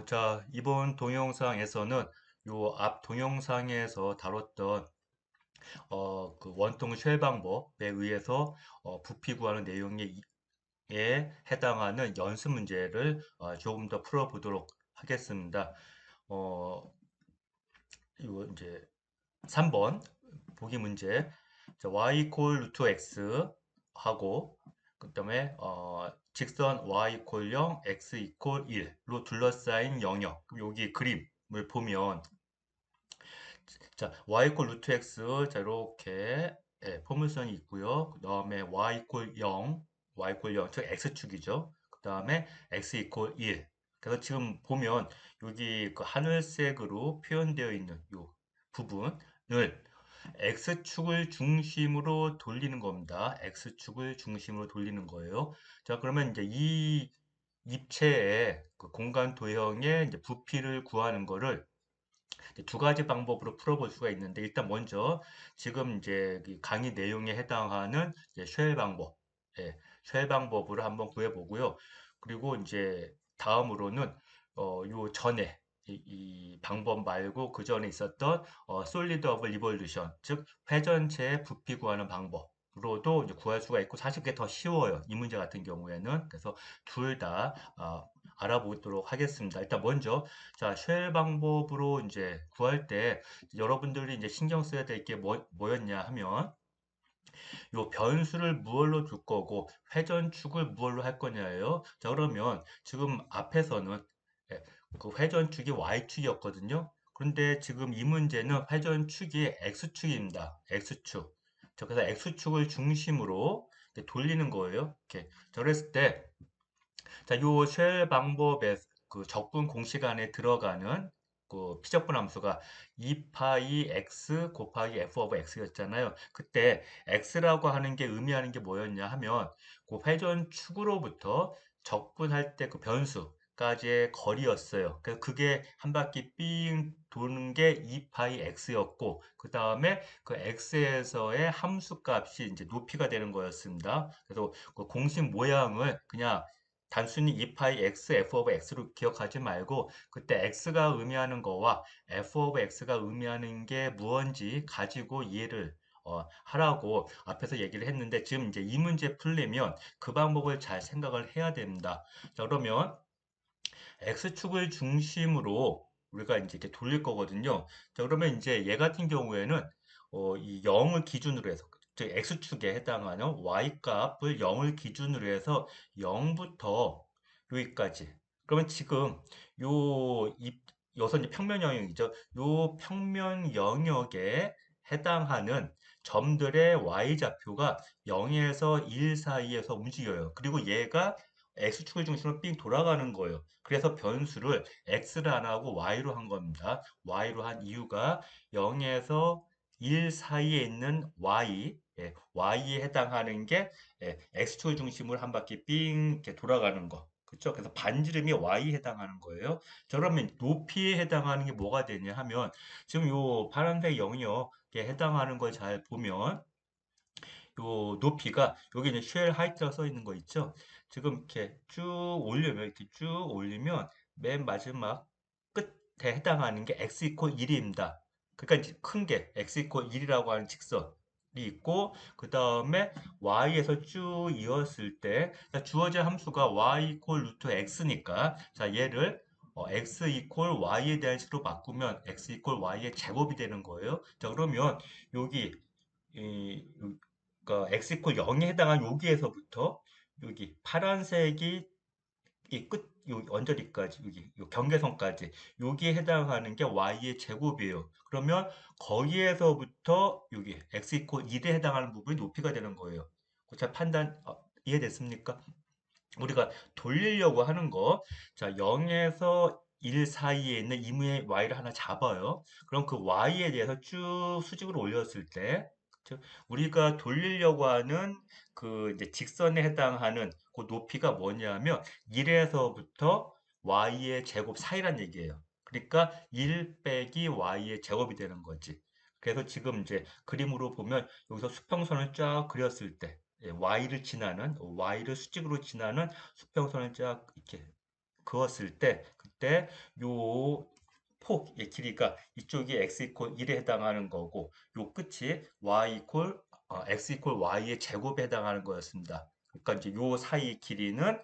자, 이번 동영상에서는 요 앞 동영상에서 다뤘던 그 원통 쉘 방법에 의해서 부피 구하는 내용에 해당하는 연습 문제를 조금 더 풀어보도록 하겠습니다. 어, 이거 이제 3번 보기 문제. 자, y 이퀄 루트 x 하고 그다음에 직선 y 이퀄 0, x 이퀄 1로 둘러싸인 영역. 그럼 여기 그림을 보면 자, y 이퀄 루트 x 자 이렇게 포물선이 있고요. 그 다음에 y 이퀄 0, y 이퀄 0, 즉 x축이죠. 그 다음에 x 이퀄 1. 그래서 지금 보면 여기 그 하늘색으로 표현되어 있는 이 부분을 x축을 중심으로 돌리는 겁니다. x축을 중심으로 돌리는 거예요. 자, 그러면 이제 이 입체의 그 공간 도형의 이제 부피를 구하는 거를 두 가지 방법으로 풀어볼 수가 있는데 일단 먼저 지금 이제 그 강의 내용에 해당하는 이제 쉘 방법, 쉘 방법으로 한번 구해보고요. 그리고 이제 다음으로는 요 전에 이 방법 말고 그 전에 있었던 솔리드 오브 리볼루션, 즉 회전체의 부피 구하는 방법으로도 이제 구할 수가 있고 사실 그게 더 쉬워요. 이 문제 같은 경우에는 그래서 둘 다 알아보도록 하겠습니다. 일단 먼저 자, 쉘 방법으로 이제 구할 때 여러분들이 이제 신경 써야 될 게 뭐였냐 하면 요 변수를 무얼로 둘 거고 회전축을 무얼로 할 거냐예요. 자, 그러면 지금 앞에서는 예, 그 회전축이 y축이었거든요. 그런데 지금 이 문제는 회전축이 x축입니다. x축. 자, 그래서 x축을 중심으로 이렇게 돌리는 거예요. 이렇게. 자, 그랬을 때 자, 요 쉘 방법의 그 적분 공식 안에 들어가는 그 피적분 함수가 2파이 x 곱하기 f 오브 x였잖아요. 그때 x라고 하는 게 의미하는 게 뭐였냐 하면 그 회전축으로부터 적분할 때 그 변수까지의 거리였어요. 그래서 그게 한 바퀴 삥 도는 게 2파이 x였고 그 다음에 그 x에서의 함수 값이 이제 높이가 되는 거였습니다. 그래서 그 공식 모양을 그냥 단순히 2파이 x, f 오브 x로 기억하지 말고 그때 x가 의미하는 거와 f 오브 x가 의미하는 게 무언지 가지고 이해를 하라고 앞에서 얘기를 했는데 지금 이제 이 문제 풀려면 그 방법을 잘 생각을 해야 됩니다. 자, 그러면 x축을 중심으로 우리가 이제 이렇게 돌릴 거거든요. 자, 그러면 이제 얘 같은 경우에는 이 0을 기준으로 해서 즉 x축에 해당하는 y 값을 0을 기준으로 해서 0부터 여기까지. 그러면 지금 여기서 이제 평면 영역이죠. 요 평면 영역에 해당하는 점들의 y-좌표가 0에서 1 사이에서 움직여요. 그리고 얘가 x축을 중심으로 삥 돌아가는 거예요. 그래서 변수를 x를 안 하고 y로 한 겁니다. y로 한 이유가 0에서 1 사이에 있는 y에 해당하는 게 x축을 중심으로 한 바퀴 삥 이렇게 돌아가는 거. 그렇죠? 그래서 반지름이 y에 해당하는 거예요. 자, 그러면 높이에 해당하는 게 뭐가 되냐 하면 지금 요 파란색 영역에 해당하는 걸 잘 보면 요 높이가 여기 이제 쉘 하이트가 써 있는 거 있죠? 지금 이렇게 쭉 올리면 이렇게 쭉 올리면 맨 마지막 끝에 해당하는 게 x 이퀄 1입니다. 그러니까 이제 큰 게 x 이퀄 1이라고 하는 직선이 있고 그 다음에 y에서 쭉 이었을 때 자, 주어진 함수가 y 이퀄 루트 x니까 자 얘를 x 이퀄 y에 대한 식으로 바꾸면 x 이퀄 y의 제곱이 되는 거예요. 자, 그러면 여기 이 그러니까 x 이퀄 0에 해당한 여기에서부터 여기 파란색이 이 요 언저리까지 여기 요 경계선까지 여기에 해당하는 게 y의 제곱이에요. 그러면 거기에서부터 여기 x 이퀄 1에 해당하는 부분이 높이가 되는 거예요. 잘 판단 이해됐습니까? 우리가 돌리려고 하는 거, 자, 0에서 1 사이에 있는 이무의 y를 하나 잡아요. 그럼 그 y에 대해서 쭉 수직으로 올렸을 때, 즉, 우리가 돌리려고 하는 그 이제 직선에 해당하는 그 높이가 뭐냐면 1에서부터 y의 제곱 사이란 얘기예요. 그러니까 1 빼기 y의 제곱이 되는 거지. 그래서 지금 이제 그림으로 보면 여기서 수평선을 쫙 그렸을 때, y를 수직으로 지나는 수평선을 쫙 이렇게 그었을 때 때 요 폭의 길이가 이쪽이 x 이퀄 1에 해당하는 거고 요 끝이 y 이퀄 x 이퀄 y의 제곱에 해당하는 거였습니다. 그러니까 이제 요 사이 길이는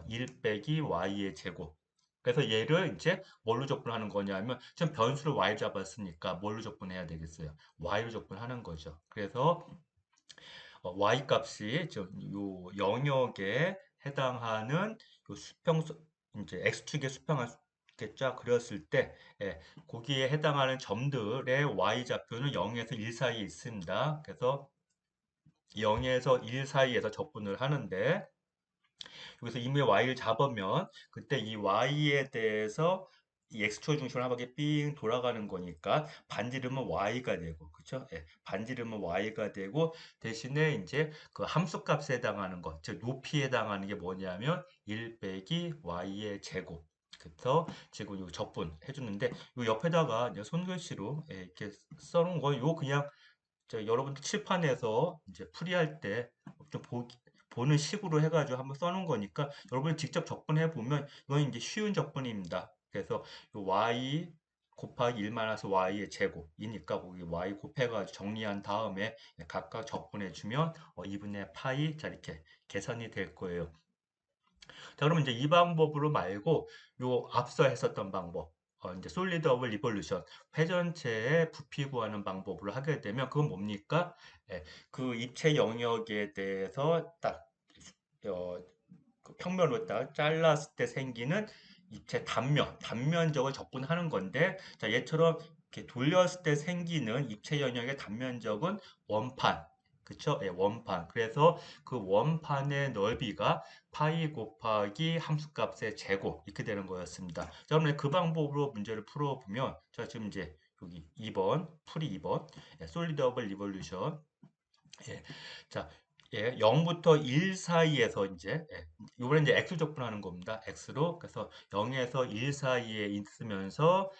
1 빼기 y의 제곱. 그래서 얘를 이제 뭘로 적분하는 거냐면 지금 변수를 y 잡았으니까 뭘로 적분해야 되겠어요? y로 적분하는 거죠. 그래서 y 값이 요 영역에 해당하는 요 수평 이제 x축의 수평을 이렇게 쫙 그렸을 때 거기에 해당하는 점들의 y 좌표는 0에서 1 사이에 있습니다. 그래서 0에서 1 사이에서 적분을 하는데 여기서 이미 y를 잡으면 그때 이 y에 대해서 이 x축을 중심으로 한 바퀴 삥 돌아가는 거니까 반지름은 y가 되고 그쵸? 예, 반지름은 y가 되고 대신에 이제 그 함수값에 해당하는 것, 즉 높이에 해당하는 게 뭐냐면 1 빼기 y의 제곱. 그래서 지금 요 적분 해주는데 요 옆에다가 이제 손글씨로 이렇게 써놓은 거 요 그냥 여러분들 칠판에서 이제 풀이할 때 좀 보는 식으로 해가지고 한번 써놓은 거니까 여러분이 직접 적분해 보면 이건 이제 쉬운 적분입니다. 그래서 요 y 곱하기 1 마이너스 y의 제곱이니까 거기 y 곱해가지고 정리한 다음에 각각 적분해 주면 2분의 파이 자 이렇게 계산이 될 거예요. 자, 그러면 이제 이 방법으로 말고 요 앞서 했었던 방법, 이제 솔리드 오브 리볼루션, 회전체의 부피 구하는 방법으로 하게 되면 그건 뭡니까? 그 입체 영역에 대해서 딱 어, 그 평면으로 딱 잘랐을 때 생기는 입체 단면적을 적분하는 건데, 자, 얘처럼 이렇게 돌렸을 때 생기는 입체 영역의 단면적은 원판. 그쵸? 예, 원판. 그래서 그 원판의 넓이가 파이 곱하기 함수값의 제곱 이렇게 되는 거였습니다. 자, 그러면 그 방법으로 문제를 풀어보면 자, 지금 이제 여기 2번, 풀이 2번, 솔리드 오브 리볼루션. 예. 자, 0부터 1 사이에서 이제, 이번에 이제 x 적분하는 겁니다. x로. 그래서 0에서 1 사이에 있으면서,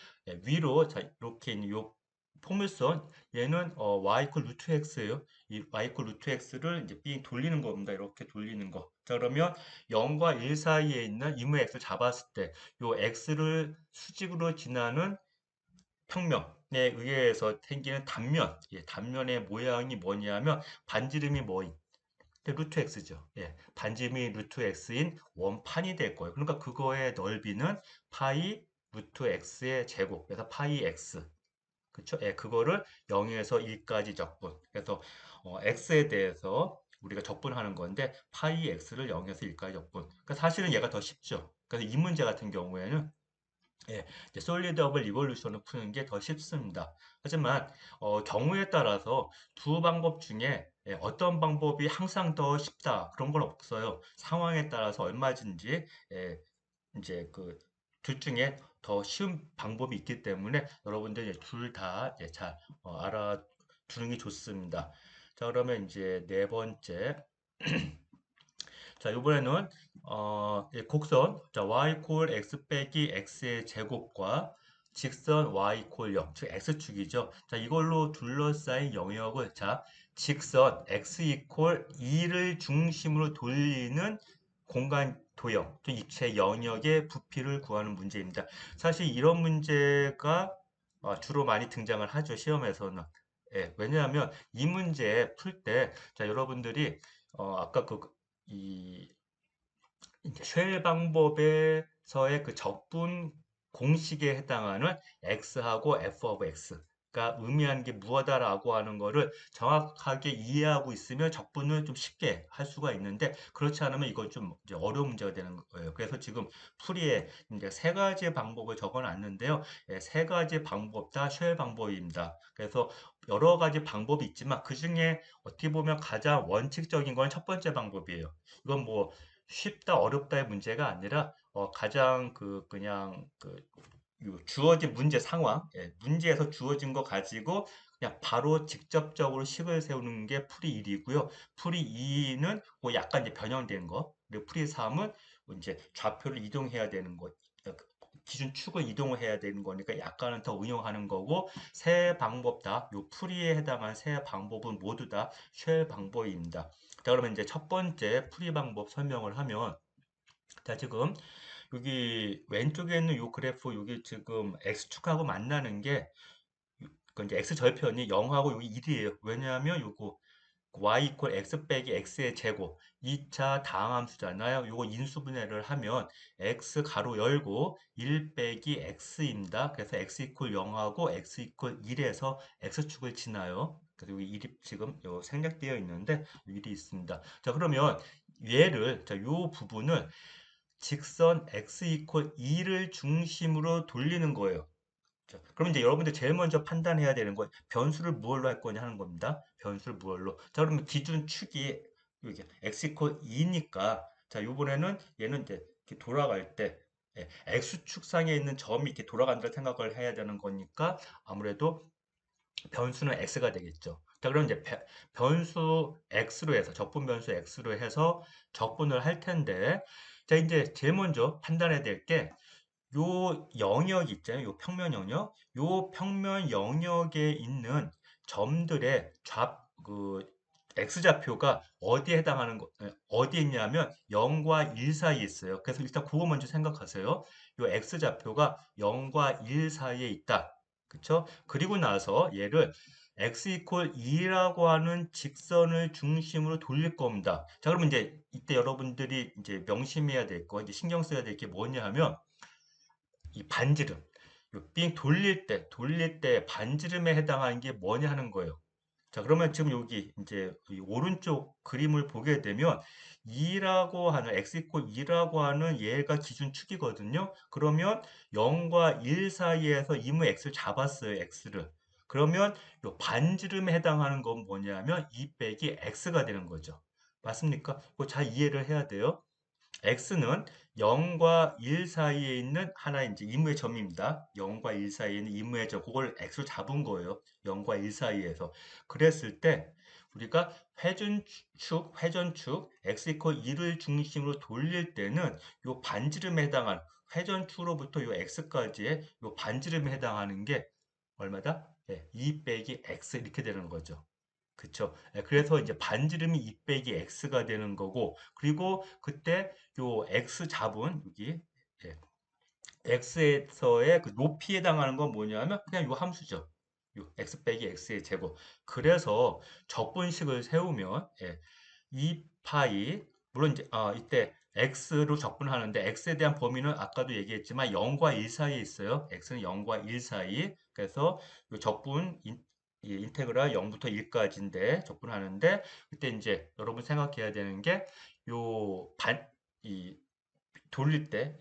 위로, 자, 이렇게 있는 요 포물선, 얘는, y 이퀄 루트 x예요. 이 y 이퀄 루트 x를 이제 B 돌리는 겁니다. 이렇게 돌리는 거. 자, 그러면 0과 1 사이에 있는 이무의 x를 잡았을 때, 요 x를 수직으로 지나는 평면에 의해서 생기는 단면, 단면의 모양이 뭐냐면 반지름이 루트 x죠. 예, 반지름이 루트 x인 원판이 될 거예요. 그러니까 그거의 넓이는 파이 루트 x의 제곱, 그래서 파이 x. 그쵸? 예, 그거를 0에서 1까지 적분. 그래서 x에 대해서 우리가 적분하는 건데 파이 x를 0에서 1까지 적분. 그러니까 사실은 얘가 더 쉽죠. 그래서 이 문제 같은 경우에는 이제 솔리드 오브 리볼루션을 푸는 게 더 쉽습니다. 하지만 경우에 따라서 두 방법 중에 어떤 방법이 항상 더 쉽다 그런 건 없어요. 상황에 따라서 얼마든지 이제 그 둘 중에 더 쉬운 방법이 있기 때문에 여러분들 둘 다 잘 알아두는 게 좋습니다. 자, 그러면 이제 네 번째. 자, 이번에는 곡선 자, y 콜 x 빼기 x의 제곱과 직선 y 콜 0, 즉 x축이죠. 자, 이걸로 둘러싸인 영역을 자, 직선 x 이퀄 2를 중심으로 돌리는 공간 도형, 즉 입체 영역의 부피를 구하는 문제입니다. 사실 이런 문제가 주로 많이 등장을 하죠, 시험에서는. 왜냐하면 이 문제 풀 때, 자, 여러분들이 아까 이 이제 쉘 방법에서의 그 적분 공식에 해당하는 x하고 f of x가 의미하는 게 무엇다라고 하는 거를 정확하게 이해하고 있으면 적분을 좀 쉽게 할 수가 있는데 그렇지 않으면 이건 좀 이제 어려운 문제가 되는 거예요. 그래서 지금 풀이에 이제 세 가지 방법을 적어 놨는데요. 세 가지 방법 다 쉘 방법입니다. 그래서 여러 가지 방법이 있지만 그 중에 어떻게 보면 가장 원칙적인 건 첫 번째 방법이에요. 이건 뭐 쉽다 어렵다의 문제가 아니라 가장 그냥 요 주어진 문제 상황, 문제에서 주어진 거 가지고 그냥 바로 직접적으로 식을 세우는 게 풀이 1이고요. 풀이 2는 뭐 약간 이제 변형된 거, 그리고 풀이 3은 이제 좌표를 이동해야 되는 거, 기준축을 이동을 해야 되는 거니까 약간은 더 응용하는 거고 세 방법 다, 요 풀이에 해당한 세 방법은 모두 다 쉘 방법입니다. 자, 그러면 이제 첫 번째 풀이 방법 설명을 하면 자, 지금 여기 왼쪽에 있는 요 그래프 여기 지금 x축하고 만나는 게 그 이제 x 절편이 0하고 여기 1이에요. 왜냐하면 요거 y 이퀄 x 빼기 x의 제곱 2차 다항함수잖아요. 요거 인수분해를 하면 x 가로 열고 1 빼기 x입니다. 그래서 x 이퀄 0하고 x 이퀄 1에서 x축을 지나요. 그래서 여기 1이 지금 요 생략되어 있는데 1이 있습니다. 자, 그러면 얘를 요 부분을 직선 x 이퀄 2를 중심으로 돌리는 거예요. 자, 그럼 이제 여러분들 제일 먼저 판단해야 되는 건 변수를 무얼로 할 거냐 하는 겁니다. 변수를 무얼로. 자, 그러면 기준축이 여기 x 이퀄 2니까 자, 요번에는 얘는 이제 이렇게 돌아갈 때 x축상에 있는 점이 이렇게 돌아간다 생각을 해야 되는 거니까 아무래도 변수는 x가 되겠죠. 자, 그럼 이제 변수 x로 해서 적분 변수 x로 해서 적분을 할 텐데 자, 이제 제일 먼저 판단해야 될게 요 영역 있잖아요. 요 평면 영역. 요 평면 영역에 있는 점들의 x좌표가 어디에 해당하는 어디에 있냐면 0과 1 사이에 있어요. 그래서 일단 그거 먼저 생각하세요. 요 x좌표가 0과 1 사이에 있다. 그쵸? 그리고 나서 얘를 x 이퀄 2라고 하는 직선을 중심으로 돌릴 겁니다. 자, 그러면 이제 이때 여러분들이 이제 명심해야 될 거, 이제 신경 써야 될 게 뭐냐 하면 이 반지름, 삥 돌릴 때 반지름에 해당하는 게 뭐냐 하는 거예요. 자, 그러면 지금 여기 이제 이 오른쪽 그림을 보게 되면 2라고 하는 x 이퀄 2라고 하는 얘가 기준축이거든요. 그러면 0과 1 사이에서 이무 x를 잡았어요. x를. 그러면 요 반지름에 해당하는 건 뭐냐면 2 빼기 x가 되는 거죠. 맞습니까? 이거 잘 이해를 해야 돼요. x는 0과 1 사이에 있는 하나의 이제 이무의 점입니다. 0과 1 사이에 있는 이무의 점, 그걸 x로 잡은 거예요. 0과 1 사이에서. 그랬을 때 우리가 회전축 x 이퀄 2를 중심으로 돌릴 때는 요 반지름에 해당하는 회전축으로부터 요 x까지의 요 반지름에 해당하는 게 얼마다? 2 빼기 x 이렇게 되는 거죠. 그쵸. 그래서 이제 반지름이 2 빼기 x가 되는 거고, 그리고 그때 요 x 잡은 여기 예, x에서의 그 높이에 해당하는 건 뭐냐면 그냥 요 함수죠. 요 x 빼기 x의 제곱. 그래서 적분식을 세우면 2 파이 물론 이제 이때 x로 적분하는데 x에 대한 범위는 아까도 얘기했지만 0과 1 사이에 있어요. x는 0과 1 사이. 그래서 요 적분 인테그랄 0부터 1까지인데 적분하는데 그때 이제 여러분 생각해야 되는 게 요 이 돌릴 때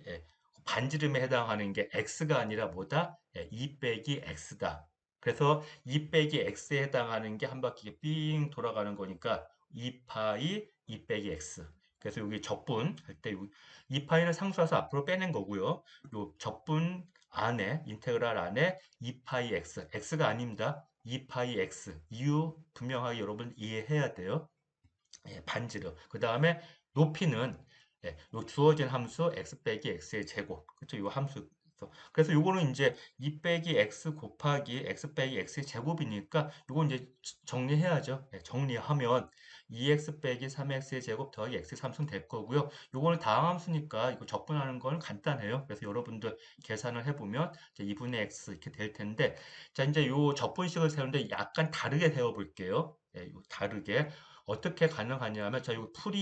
반지름에 해당하는 게 x가 아니라 뭐다? 2 빼기 x다. 그래서 2 빼기 x에 해당하는 게 한 바퀴 삥 돌아가는 거니까 2파이 2 빼기 x. 그래서 여기 적분 할 때 2파이는 상수와서 앞으로 빼낸 거고요. 요 적분 안에 인테그랄 안에 2파이 x. x가 아닙니다. 2파이 x. 이유 분명하게 여러분 이해해야 돼요. 반지름. 그 다음에 높이는 요 주어진 함수 x 빼기 x의 제곱. 그렇죠? 요 함수. 그래서 요거는 이제 2 빼기 x 곱하기 x 빼기 x의 제곱이니까 요건 이제 정리해야죠. 정리하면 2x 빼기 3x의 제곱 더하기 x의 3승 될 거고요. 요거는 다항함수니까 이거 적분하는 거는 간단해요. 그래서 여러분들 계산을 해보면 이제 2분의 x 이렇게 될 텐데 자 이제 요 적분식을 세우는데 약간 다르게 세워볼게요. 요 다르게. 어떻게 가능하냐면 자, 여기 풀이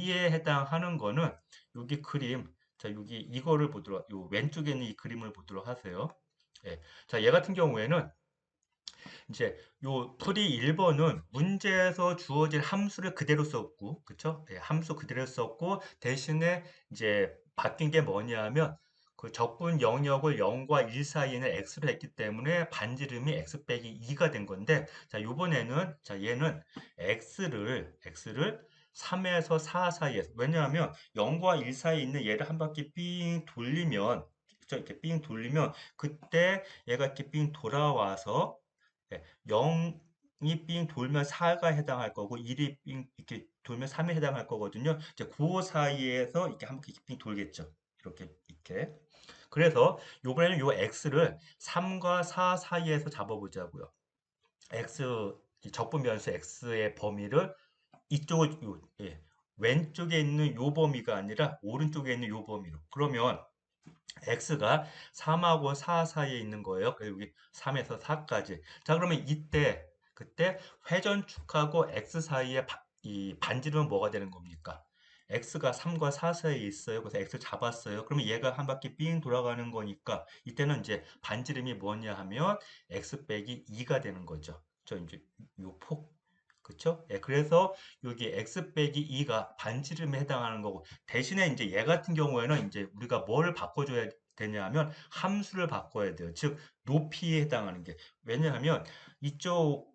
2에 해당하는 거는 여기 그림 자, 여기 이거를 보도록 요 왼쪽에 있는 이 그림을 보도록 하세요. 자, 얘 같은 경우에는 이제 요 풀이 1번은 문제에서 주어진 함수를 그대로 썼고, 그쵸? 함수 그대로 썼고, 대신에 이제 바뀐 게 뭐냐면, 그 적분 영역을 0과 1 사이에는 x로 했기 때문에 반지름이 x 빼기 2가 된 건데, 자, 요번에는, 자, 얘는 x를 3에서 4 사이에서, 왜냐하면 0과 1 사이에 있는 얘를 한 바퀴 삥 돌리면, 그쵸? 이렇게 삥 돌리면, 그때 얘가 이렇게 삥 돌아와서, 0이 삥 돌면 4가 해당할 거고 1이 삥 이렇게 돌면 3이 해당할 거거든요. 이제 그 사이에서 이렇게 한 바퀴 삥 돌겠죠. 이렇게. 그래서 이번에는 요 x를 3과 4 사이에서 잡아보자고요. x 이 적분 변수 x의 범위를 이쪽을 왼쪽에 있는 요 범위가 아니라 오른쪽에 있는 요 범위로. 그러면 x가 3하고 4 사이에 있는 거예요. 그래서 여기 3에서 4까지. 자, 그러면 그때 회전축하고 x 사이에 이 반지름은 뭐가 되는 겁니까? x가 3과 4 사이에 있어요. 그래서 x 잡았어요. 그러면 얘가 한 바퀴 삥 돌아가는 거니까 이때는 이제 반지름이 뭐냐 하면 x 빼기 2가 되는 거죠. 저 이제 요 폭. 그쵸? 예, 그래서 여기 x 빼기 2가 반지름에 해당하는 거고 대신에 이제 얘 같은 경우에는 이제 우리가 뭘 바꿔줘야 되냐면 함수를 바꿔야 돼요. 즉 높이에 해당하는 게 왜냐하면 이쪽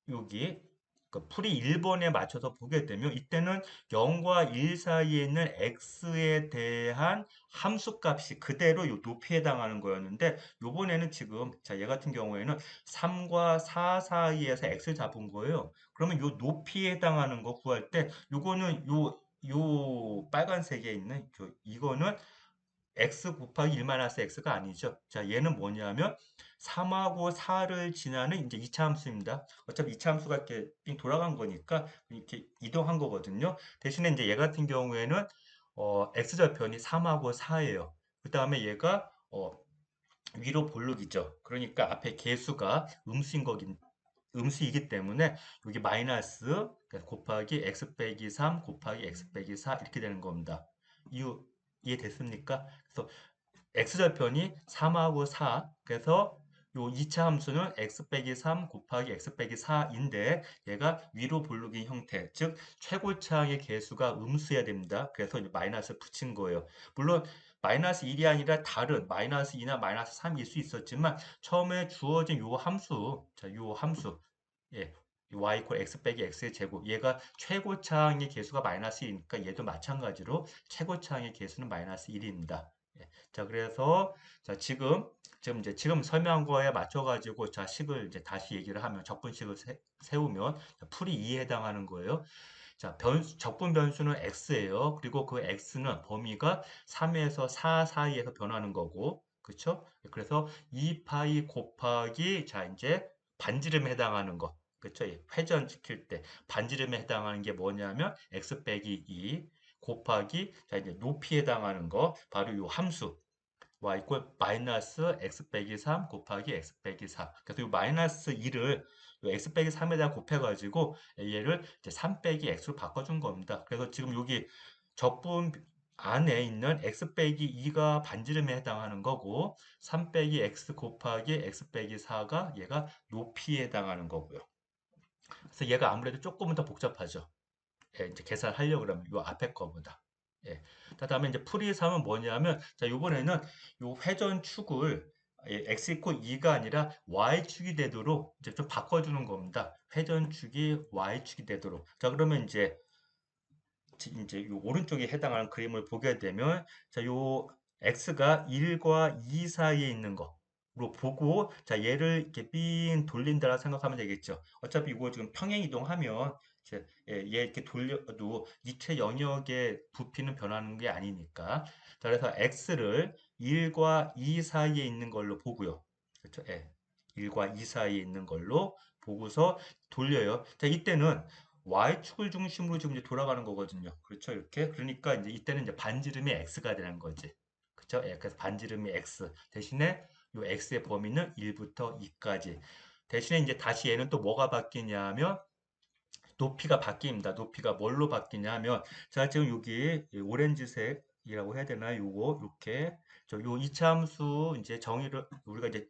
여기 그 풀이 1번에 맞춰서 보게 되면 이때는 0과 1 사이에 있는 x에 대한 함수 값이 그대로 요 높이에 해당하는 거였는데 요번에는 지금 자, 얘 같은 경우에는 3과 4 사이에서 x를 잡은 거예요. 그러면 요 높이에 해당하는 거 구할 때 요거는 요 빨간색에 있는 이거는 x 곱하기 1 마이너스 x가 아니죠. 자, 얘는 뭐냐면 3하고 4를 지나는 이제 이차 함수입니다. 어차피 이차 함수가 이렇게 빙 돌아간 거니까 이렇게 이동한 거거든요. 대신에 이제 얘 같은 경우에는 x절편이 3하고 4예요. 그 다음에 얘가 위로 볼록이죠. 그러니까 앞에 개수가 음수이기 때문에 여기 마이너스 그러니까 곱하기 x 빼기 3 곱하기 x 빼기 4 이렇게 되는 겁니다. 이해됐습니까? 그래서 x절편이 3하고 4 그래서 요 2차 함수는 x 빼기 3 곱하기 x 빼기 4인데 얘가 위로 볼록인 형태 즉 최고차항의 개수가 음수여야 됩니다. 그래서 이제 마이너스 붙인 거예요. 물론 마이너스 1이 아니라 다른 마이너스 2나 마이너스 3일 수 있었지만 처음에 주어진 요 함수 요 함수 예, y 이퀄 x 빼기 x의 제곱 얘가 최고차항의 개수가 마이너스 1이니까 얘도 마찬가지로 최고차항의 개수는 마이너스 1입니다. 자, 그래서 자, 지금 설명한 거에 맞춰 가지고 자, 식을 이제 다시 얘기를 하면 적분식을 세우면 풀이 2에 해당하는 거예요. 자, 적분 변수는 x예요. 그리고 그 x는 범위가 3에서 4 사이에서 변하는 거고. 그렇죠? 그래서 2파이 곱하기 자, 이제 반지름에 해당하는 거. 그렇죠? 회전시킬 때 반지름에 해당하는 게 뭐냐면 x 빼기 2 곱하기 자, 이제 높이에 해당하는 거 바로 이 함수 y 이퀄 마이너스 x 빼기 3 곱하기 x 빼기 4. 그래서 이 마이너스 2를 x 빼기 3에다 곱해가지고 얘를 이제 3 빼기 x로 바꿔준 겁니다. 그래서 지금 여기 적분 안에 있는 x 빼기 2가 반지름에 해당하는 거고 3 빼기 x 곱하기 x 빼기 4가 얘가 높이에 해당하는 거고요. 그래서 얘가 아무래도 조금은 더 복잡하죠. 예, 이제 계산하려고 그러면 요 앞에 거보다. 예. 다음에 이제 풀이 3은 뭐냐면 자, 요번에는 요 회전축을 x 이퀄 2가 아니라 y축이 되도록 이제 좀 바꿔주는 겁니다. 회전축이 y축이 되도록. 자, 그러면 이제 요 오른쪽에 해당하는 그림을 보게 되면 자, 요 x가 1과 2 사이에 있는 거로 보고 자, 얘를 이렇게 삥 돌린다라 생각하면 되겠죠. 어차피 이거 지금 평행 이동하면 얘 이렇게 돌려도 이체 영역의 부피는 변하는 게 아니니까. 자, 그래서 x를 1과 2 사이에 있는 걸로 보고요. 그렇죠? 예. 1과 2 사이에 있는 걸로 보고서 돌려요. 자, 이때는 Y축을 중심으로 지금 이제 돌아가는 거거든요. 그렇죠? 이렇게. 그러니까 이제 이때는 이제 반지름이 X가 되는 거지. 그렇죠? 예, 그래서 반지름이 X. 대신에 요 X의 범위는 1부터 2까지. 대신에 이제 다시 얘는 또 뭐가 바뀌냐면 높이가 바뀝니다. 높이가 뭘로 바뀌냐면 자, 지금 여기 오렌지색이라고 해야 되나? 요거 이렇게 요 이차함수 이제 정의를 우리가 이제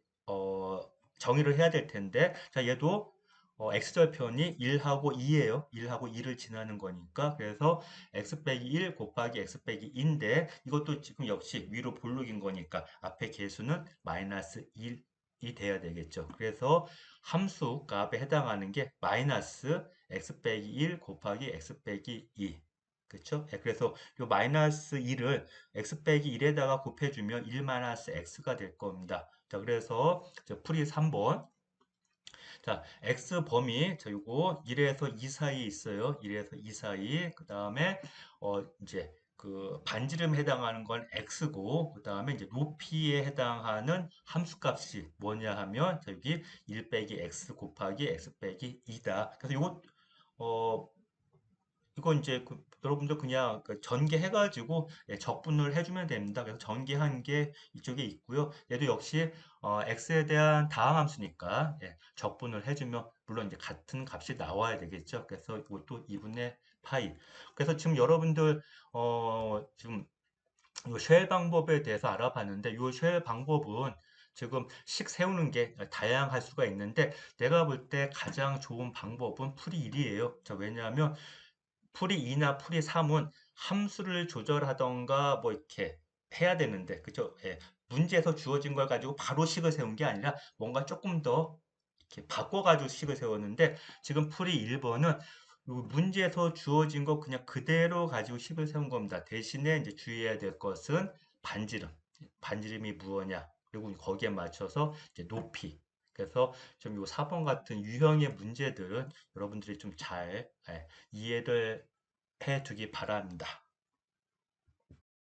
정의를 해야 될 텐데 자, 얘도 x절편이 1하고 2예요. 1하고 2를 지나는 거니까 그래서 x 빼기 1 곱하기 x 빼기 2인데 이것도 지금 역시 위로 볼록인 거니까 앞에 개수는 마이너스 1이 돼야 되겠죠. 그래서 함수 값에 해당하는 게 마이너스 x 빼기 1 곱하기 x 빼기 2. 그렇죠? 예, 그래서 이 마이너스 2를 x 빼기 1에다가 곱해주면 1 마이너스 x가 될 겁니다. 자, 그래서 풀이 3번. 자, x 범위, 자, 요거 1에서 2 사이에 있어요. 1에서 2 사이. 그 다음에, 이제, 그, 반지름 해당하는 건 x고, 그 다음에 이제 높이에 해당하는 함수값이 뭐냐 하면, 자, 여기 1 빼기 x 곱하기 x 빼기 2다. 그래서 요거, 어, 이거 이제 그 여러분들 그냥 그 전개해가지고 예, 적분을 해주면 됩니다. 그래서 전개한 게 이쪽에 있고요. 얘도 역시 x에 대한 다항함수니까 예, 적분을 해주면 물론 이제 같은 값이 나와야 되겠죠. 그래서 이것도 2분의 파이. 그래서 지금 여러분들 지금 이 쉘 방법에 대해서 알아봤는데 이 쉘 방법은 지금 식 세우는 게 다양할 수가 있는데 내가 볼 때 가장 좋은 방법은 풀이 1이에요. 자, 왜냐하면 풀이 2나 풀이 3은 함수를 조절하던가 뭐 이렇게 해야 되는데 그죠? 예, 문제에서 주어진 걸 가지고 바로 식을 세운 게 아니라 뭔가 조금 더 이렇게 바꿔가지고 식을 세웠는데 지금 풀이 1번은 문제에서 주어진 거 그냥 그대로 가지고 식을 세운 겁니다. 대신에 이제 주의해야 될 것은 반지름. 반지름이 무엇냐? 그리고 거기에 맞춰서 이제 높이. 그래서 좀 요 4번 같은 유형의 문제들은 여러분들이 좀 잘 이해를 해 두기 바랍니다.